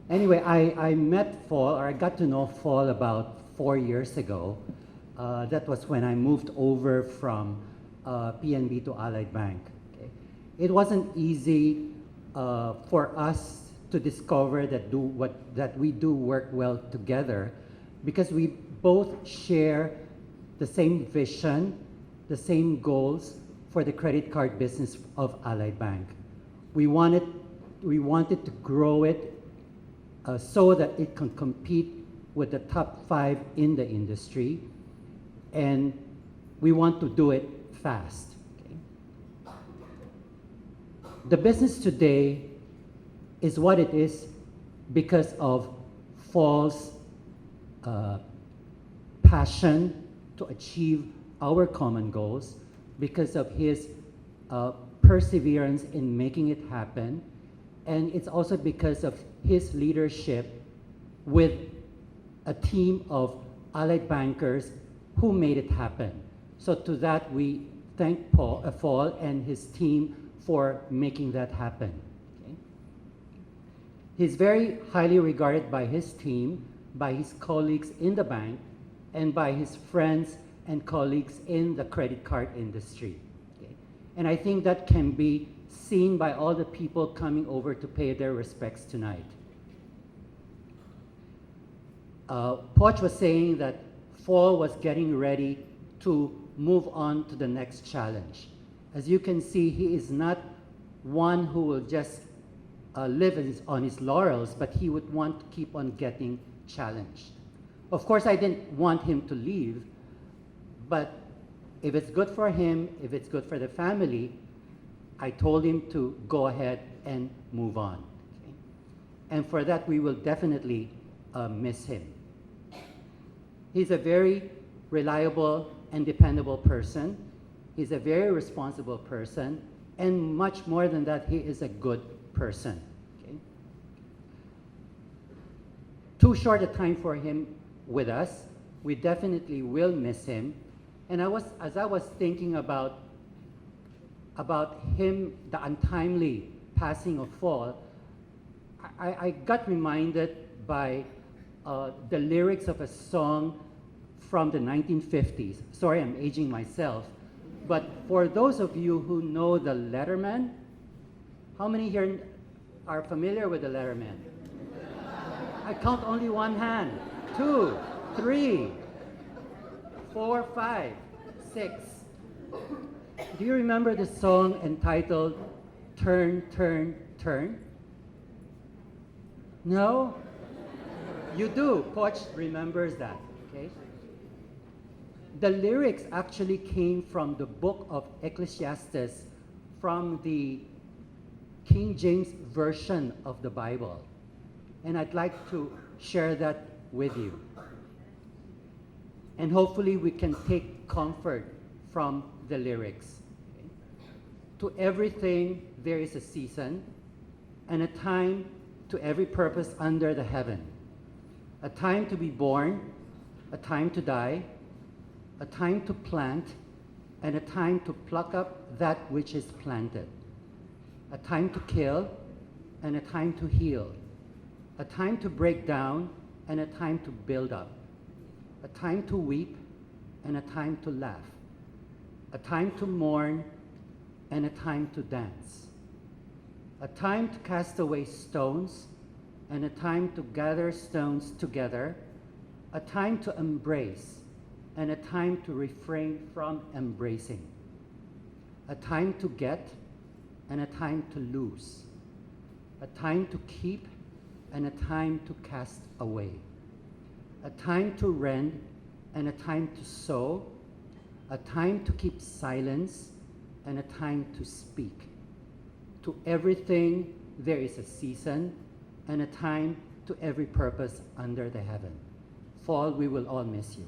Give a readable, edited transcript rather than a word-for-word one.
Anyway, I met FOL, or I got to know FOL about 4 years ago. That was when I moved over from PNB to Allied Bank. Okay. It wasn't easy for us to discover that we do work well together, because we both share the same vision, the same goals for the credit card business of Allied Bank. We wanted to grow it so that it can compete with the top 5 in the industry, and we want to do it fast. Okay? The business today is what it is because of FOL's passion to achieve our common goals, because of his perseverance in making it happen, and it's also because of his leadership with a team of Allied bankers who made it happen. So to that, we thank FOL and his team for making that happen. Okay? He's very highly regarded by his team, by his colleagues in the bank, and by his friends and colleagues in the credit card industry. Okay? And I think that can be seen by all the people coming over to pay their respects tonight. Poch was saying that FOL was getting ready to move on to the next challenge. As you can see, he is not one who will just live on his laurels, but he would want to keep on getting challenged. Of course, I didn't want him to leave, but if it's good for him, if it's good for the family, I told him to go ahead and move on. Okay? And for that, we will definitely miss him. He's a very reliable and dependable person. He's a very responsible person, and much more than that, he is a good person. Okay? Too short a time for him with us. We definitely will miss him. And as I was thinking about him, the untimely passing of FOL, I got reminded by the lyrics of a song from the 1950s. Sorry, I'm aging myself. But for those of you who know the Letterman, how many here are familiar with the Letterman? I count only one hand. 2, 3, 4, 5, 6. Do you remember the song entitled Turn, Turn, Turn? No? You do. Poch remembers that. Okay? The lyrics actually came from the book of Ecclesiastes, from the King James Version of the Bible. And I'd like to share that with you. And hopefully we can take comfort from the lyrics. Okay? To everything there is a season, and a time to every purpose under the heaven. A time to be born, a time to die, a time to plant, and a time to pluck up that which is planted. A time to kill, and a time to heal. A time to break down, and a time to build up. A time to weep, and a time to laugh. A time to mourn, and a time to dance. A time to cast away stones, and a time to gather stones together. A time to embrace, and a time to refrain from embracing. A time to get, and a time to lose. A time to keep, and a time to cast away. A time to rend, and a time to sow. A time to keep silence, and a time to speak. To everything there is a season, and a time to every purpose under the heaven. FOL, we will all miss you.